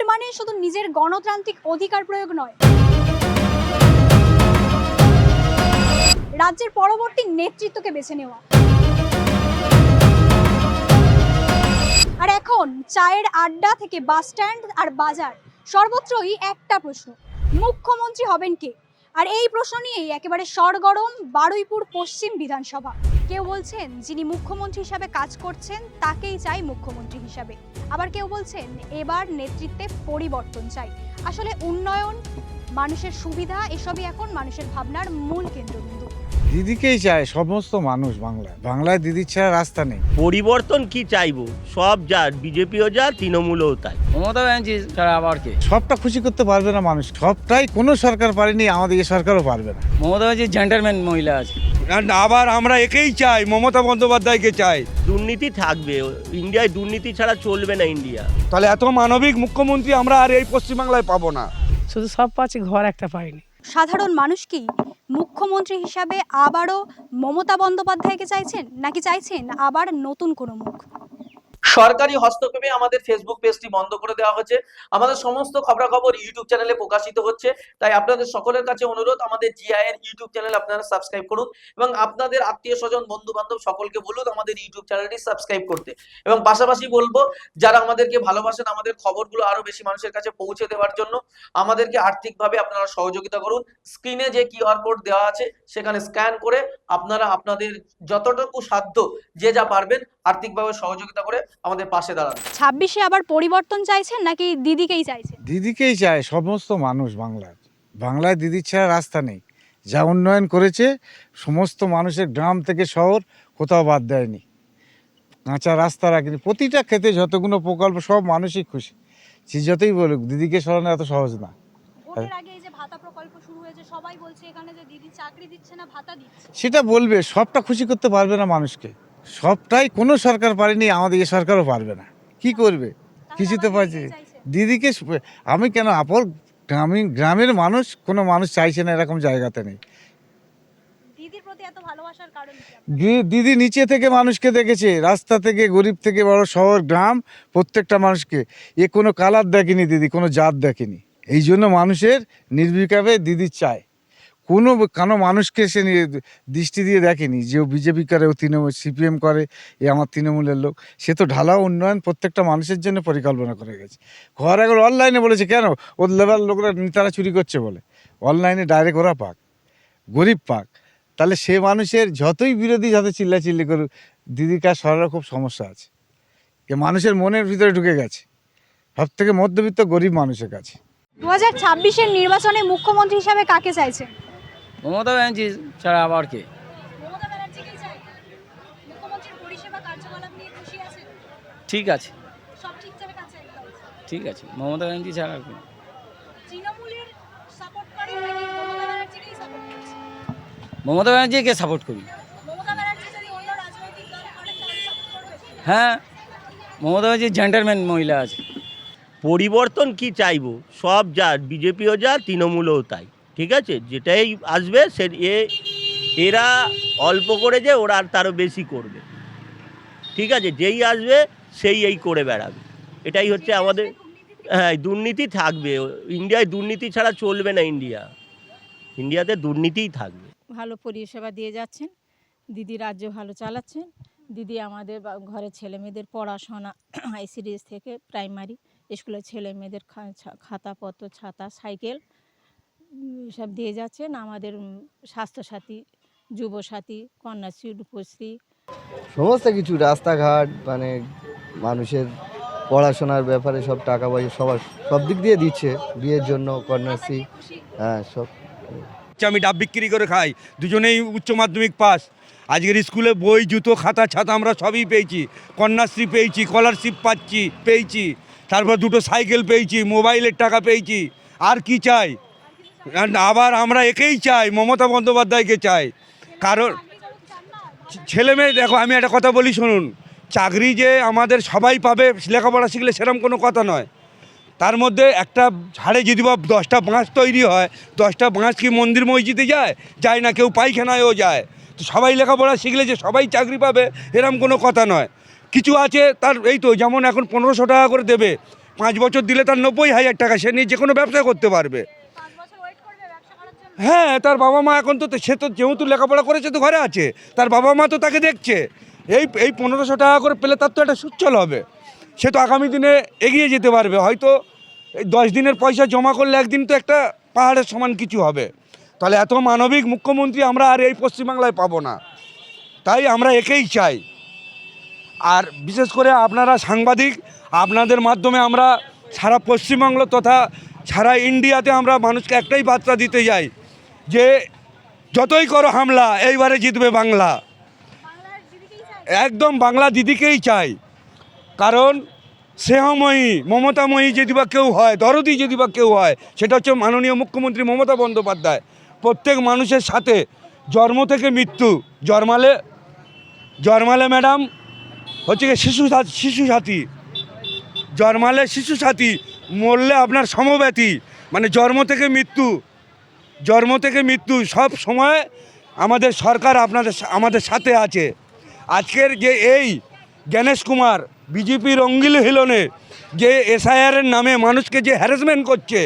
মানে শুধু নিজের গণতান্ত্রিক অধিকার প্রয়োগ নয়, রাজ্যের পরবর্তী নেতৃত্বকে বেছে নেওয়া। আর এখন চায়ের আড্ডা থেকে বাস স্ট্যান্ড আর বাজার সর্বত্রই একটা প্রশ্ন, মুখ্যমন্ত্রী হবেন কে? আর এই প্রশ্ন নিয়েই একেবারে সরগরম বারুইপুর পশ্চিম বিধানসভা। কেউ বলছেন যিনি মুখ্যমন্ত্রী হিসাবে কাজ করছেন তাকেই চাই মুখ্যমন্ত্রী হিসাবে, আবার কেউ বলছেন এবার নেতৃত্বে পরিবর্তন চাই। আসলে উন্নয়ন, মানুষের সুবিধা এসবই এখন মানুষের ভাবনার মূল কেন্দ্রবিন্দু। দিদিকেই চায় সমস্ত মানুষ। বাংলায় দিদির ছাড়া রাস্তা নেই। পরিবর্তন কি চাইবো? সব যা, বিজেপিও যা, তৃণমূলও তাই। মমতা ব্যানার্জি ছাড়া আবার কে? সবটা খুশি করতে পারবে না মানুষ, সবটাই কোনো সরকার পারেনি, আমাদের এই সরকারও পারবে না। মমতা ব্যানার্জি জেন্টলম্যান মহিলা আছে। আবার আমরা একেই চাই, মমতা বন্দ্যোপাধ্যায়কে চাই। দুর্নীতি থাকবে, ইন্ডিয়ায় দুর্নীতি ছাড়া চলবে না ইন্ডিয়া। তাহলে এত মানবিক মুখ্যমন্ত্রী আমরা আর এই পশ্চিমবাংলায় পাবো না। শুধু সব পাচ্ছি, ঘর একটা পাইনি। সাধারণ মানুষ কি মুখ্যমন্ত্রী হিসাবে আবারও মমতা বন্দ্যোপাধ্যায়কে চাইছেন, নাকি চাইছেন আবার নতুন কোনো মুখ? সরকারি হস্তক্ষেপে আমাদের ফেসবুক পেজটি বন্ধ করে দেওয়া হচ্ছে। আমাদের সমস্ত খবরাখবর ইউটিউব চ্যানেলে প্রকাশিত হচ্ছে, তাই আপনাদের সকলের কাছে অনুরোধ, আমাদের জিআই এর ইউটিউব চ্যানেল আপনারা সাবস্ক্রাইব করুন এবং আপনাদের আত্মীয় স্বজন, বন্ধু বান্ধব সকলকে বলুন আমাদের ইউটিউব চ্যানেলটি সাবস্ক্রাইব করতে। এবং পাশাপাশি বলবো, যারা আমাদেরকে ভালোবাসেন, আমাদের খবরগুলো আরো বেশি মানুষের কাছে পৌঁছে দেওয়ার জন্য আমাদেরকে আর্থিকভাবে আপনারা সহযোগিতা করুন। স্ক্রিনে যে কিউআর কোড দেওয়া আছে সেখানে স্ক্যান করে আপনারা আপনাদের যতটুকু সাধ্য যে যা পারবেন আর্থিকভাবে সহযোগিতা করে আমাদের পাশে দাঁড়ান। 26-এ আবার পরিবর্তন চাইছেন নাকি দিদিকেই চাইছেন? দিদিকেই চায় সমস্ত মানুষ। বাংলায় দিদির ছাড়া রাস্তা নেই। যা উন্নয়ন করেছে সমস্ত মানুষের গ্রাম থেকে শহর কোথাও বাদ দেয়নি। কাঁচা রাস্তা রাখেনি, প্রতিটা ক্ষেত্রে যতগুলো প্রকল্প সব মানুষই খুশি। সে যতই বলুক, দিদিকে সরানো এত সহজ না। ভোটের আগে এই যে ভাতা প্রকল্প শুরু হয়েছে, সবাই বলছে এখানে যে দিদি চাকরি দিচ্ছে না, ভাতা দিচ্ছে। সেটা বলবে, সবটা খুশি করতে পারবে না মানুষকে। সবটাই কোনো সরকার পারেনি, আমাদের এই সরকারও পারবে না। কি করবে? কিছুতে পারছে দিদিকে। আমি কেন আপর গ্রামের মানুষ, কোনো মানুষ চাইছে না এরকম জায়গাতে নেই। দিদির প্রতি এত ভালোবাসার কারণ কি? দিদি নিচে থেকে মানুষকে দেখেছে, রাস্তা থেকে, গরিব থেকে বড়, শহর গ্রাম, প্রত্যেকটা মানুষকে। এ কোনো কালার দেখেনি দিদি, কোনো জাত দেখেনি। এই জন্য মানুষের নির্বিকারে দিদি চায়। কোনো মানুষকে সে দৃষ্টি দিয়ে দেখেনি যে ও বিজেপি করে, ও তৃণমূল, সিপিএম করে, এ আমার তৃণমূলের লোক। সে তো ঢালাও উন্নয়ন প্রত্যেকটা মানুষের জন্য পরিকল্পনা করে গেছে। ঘর একবার অনলাইনে বলেছে, কেন? ওর লেবার লোকরা, নেতারা চুরি করছে বলে। অনলাইনে ডাইরেক্ট ওরা পাক, গরিব পাক। তাহলে সে মানুষের যতই বিরোধী যত চিল্লাচিল্লি করুক, দিদির কাজ সরার খুব সমস্যা আছে। মানুষের মনের ভিতরে ঢুকে গেছে, সব থেকে মধ্যবিত্ত গরিব মানুষের কাছে। 2026-এর নির্বাচনে মুখ্যমন্ত্রী হিসাবে কাকে চাইছেন? মমতা ব্যানার্জি ছাড়া আবার কে? মমতা ব্যানার্জিকেই চাই। মুখ্যমন্ত্রীর পরিষেবা কার্যকলাপ নিয়ে খুশি আছেন? ঠিক আছে, সব ঠিকঠাক আছে একদম? ঠিক আছে। মমতা ব্যানার্জি ছাড়া আর কে? তৃণমূলের সাপোর্ট করেন নাকি মমতা ব্যানার্জিকেই সাপোর্ট করছেন? মমতা ব্যানার্জিকে সাপোর্ট করি। মমতা ব্যানার্জি যদি অন্য রাজনৈতিক দল করেন তাহলে সাপোর্ট করবেন? হ্যাঁ, মমতা ব্যানার্জি জেন্টলম্যান মহিলা আছে। পরিবর্তন কি চাইবো? সব যা, বিজেপিও যা, তৃণমূলও তাই। ঠিক আছে, যেটাই আসবে সে এরা অল্প করে যে ওরা আর তারও বেশি করবে। ঠিক আছে, যেই আসবে সেই এই করে বেড়াবে, এটাই হচ্ছে আমাদের। হ্যাঁ, দুর্নীতি থাকবে, ইন্ডিয়ায় দুর্নীতি ছাড়া চলবে না ইন্ডিয়াতে দুর্নীতিই থাকবে। ভালো পরিষেবা দিয়ে যাচ্ছেন দিদি, রাজ্য ভালো চালাচ্ছেন দিদি। আমাদের ঘরে ছেলে মেয়েদের পড়াশোনা আইসিডিএস থেকে প্রাইমারি স্কুলের ছেলে মেয়েদের খাতাপত্র, ছাতা, সাইকেল সব দিয়ে যাচ্ছেন। আমাদের স্বাস্থ্যসাথী, যুবসাথী, কন্যাশ্রী, রূপশ্রী সমস্ত কিছু, রাস্তাঘাট, মানে মানুষের পড়াশোনার ব্যাপারে সব টাকা পয়সা সব দিক দিয়ে দিচ্ছে। বিয়ের জন্য কন্যাশ্রী, হ্যাঁ সব। আমি ডাব বিক্রি করে খাই, দুজনেই উচ্চ মাধ্যমিক পাস। আজকের স্কুলে বই, জুতো, খাতা, ছাতা আমরা সবই পেয়েছি। কন্যাশ্রী পেয়েছি, স্কলারশিপ পেয়েছি, তারপর 2টো সাইকেল পেয়েছি, মোবাইলের টাকা পেয়েছি। আর কি চাই? আবার আমরা একেই চাই, মমতা বন্দ্যোপাধ্যায়কে চাই। কারণ ছেলে মেয়ে, দেখো আমি একটা কথা বলি শুনুন, চাকরি যে আমাদের সবাই পাবে লেখাপড়া শিখলে সেরকম কোনো কথা নয়। তার মধ্যে একটা ঝাড়ে যদি বা 10টা বাঁশ তৈরি হয়, 10টা বাঁশ কি মন্দির মসজিদে যায় না, কেউ পায়খানায়ও যায়। তো সবাই লেখাপড়া শিখলে যে সবাই চাকরি পাবে এরকম কোনো কথা নয়। কিছু আছে তার, এই তো যেমন এখন 1500 টাকা করে দেবে, 5 বছর দিলে তার 90,000 টাকা, সে নিয়ে যে কোনো ব্যবসা করতে পারবে। 5 বছর ওয়েট করবে ব্যবসা করার জন্য? হ্যাঁ, তার বাবা মা এখন তো সে তো যেহেতু লেখাপড়া করেছে তো ঘরে আছে, তার বাবা মা তো তাকে দেখছে। এই 1500 টাকা করে পেলে তার তো একটা সুচ্ছল হবে, সে তো আগামী দিনে এগিয়ে যেতে পারবে। হয়তো এই 10 দিনের পয়সা জমা করলে একদিন তো একটা পাহাড়ের সমান কিছু হবে। তাহলে এত মানবিক মুখ্যমন্ত্রী আমরা আর এই পশ্চিমবাংলায় পাবো না, তাই আমরা একেই চাই। আর বিশেষ করে আপনারা সাংবাদিক, আপনাদের মাধ্যমে আমরা সারা পশ্চিমবঙ্গ তথা সারা ইন্ডিয়াতে আমরা মানুষকে একটাই বার্তা দিতে যাই যে যতই করো হামলা, এইবারে জিতবে বাংলা। বাংলার দিদিকেই চাই। একদম বাংলা দিদিকেই চাই, কারণ স্নেহময়ী মমতাময়ী যদি বা কেউ হয়, দরদি যদি বা কেউ হয়, সেটা হচ্ছে মাননীয় মুখ্যমন্ত্রী মমতা বন্দ্যোপাধ্যায়। প্রত্যেক মানুষের সাথে জন্ম থেকে মৃত্যু, জন্মালে ম্যাডাম হচ্ছে কি শিশু সাথী, জন্মালে শিশু সাথী, মরলে আপনার সমব্যথী, মানে জন্ম থেকে মৃত্যু সব সময় আমাদের সরকার আমাদের সাথে আছে। আজকের যে এই গণেশ কুমার বিজেপির অঙ্গিল হিলনে যে এসআইআরের নামে মানুষকে যে হ্যারাসমেন্ট করছে,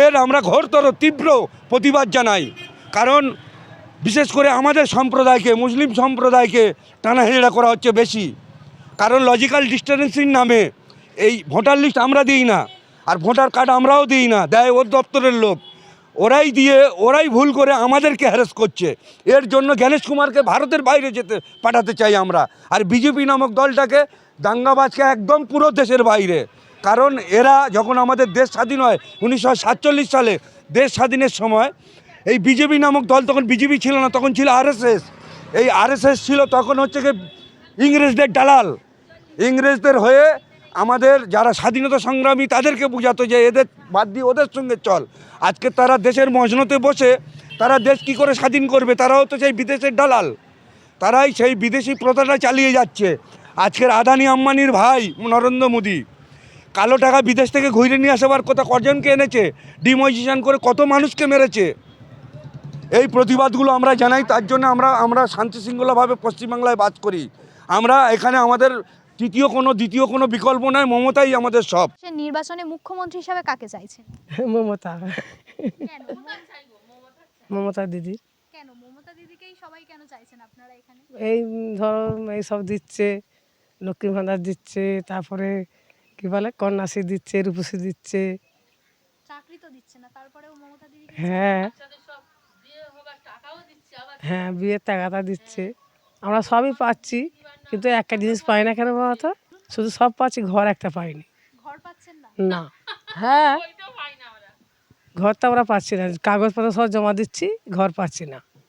এর আমরা ঘোরতর তীব্র প্রতিবাদ জানাই। কারণ বিশেষ করে আমাদের সম্প্রদায়কে, মুসলিম সম্প্রদায়কে টানাহেঁচড়া করা হচ্ছে বেশি। কারণ লজিক্যাল ডিস্টারেন্সির নামে এই ভোটার লিস্ট আমরা দিই না, আর ভোটার কার্ড আমরাও দিই না, দেয় ওর দপ্তরের লোক, ওরাই ভুল করে আমাদেরকে হ্যারাস করছে। এর জন্য গণেশ কুমারকে ভারতের বাইরে পাঠাতে চাই আমরা, আর বিজেপি নামক দলটাকে, দাঙ্গাবাজকে একদম পুরো দেশের বাইরে। কারণ এরা যখন আমাদের দেশ স্বাধীন হয় 1947 সালে, দেশ স্বাধীনের সময় এই বিজেপি নামক দল, তখন বিজেপি ছিল না, তখন ছিল আরএসএস। এই আরএসএস ছিল তখন হচ্ছে কি ইংরেজদের দালাল, ইংরেজদের হয়ে আমাদের যারা স্বাধীনতা সংগ্রামী তাদেরকে বোঝাতো যে এদের বাদ দিয়ে ওদের সঙ্গে চল। আজকে তারা দেশের মজনতে বসে তারা দেশ কী করে স্বাধীন করবে, তারাও তো সেই বিদেশের দালাল, তারাই সেই বিদেশি প্রথাটা চালিয়ে যাচ্ছে। আজকের আদানি আম্বানির ভাই নরেন্দ্র মোদি কালো টাকা বিদেশ থেকে ঘুরে নিয়ে আসাবার কথা কজনকে এনেছে, ডিমোজিশন করে কত মানুষকে মেরেছে। এই প্রতিবাদগুলো আমরা জানাই, তার জন্য আমরা শান্তি শৃঙ্খলাভাবে পশ্চিমবাংলায় বাস করি। আমরা এখানে আমাদের দ্বিতীয় কোনো বিকল্প নয়, মমতাই আমাদের সব। সে নির্বাচনে মুখ্যমন্ত্রী হিসাবে কাকে চাইছেন? মমতা, কেন? মমতা দিদি। কেন মমতা দিদিকেই সবাই কেন চাইছেন আপনারা এখানে? এই ধরো এইসব দিচ্ছে, লক্ষ্মী ভাণ্ডার দিচ্ছে, তারপরে কি বলে কন্যাশ্রী দিচ্ছে, রূপশ্রী দিচ্ছে। চাকরি তো দিচ্ছে না, তারপরেও মমতা দিদি। হ্যাঁ হ্যাঁ, বিয়ের টাকাটা দিচ্ছে, আমরা সবই পাচ্ছি, কিন্তু একটা জিনিস পাই না কেন বলতো? শুধু সব পাচ্ছি, ঘর একটা পাইনি। ঘর পাচ্ছেন না? না, হ্যাঁ ঘরটা আমরা পাচ্ছি না, কাগজপত্র সব জমা দিচ্ছি, ঘর পাচ্ছি না।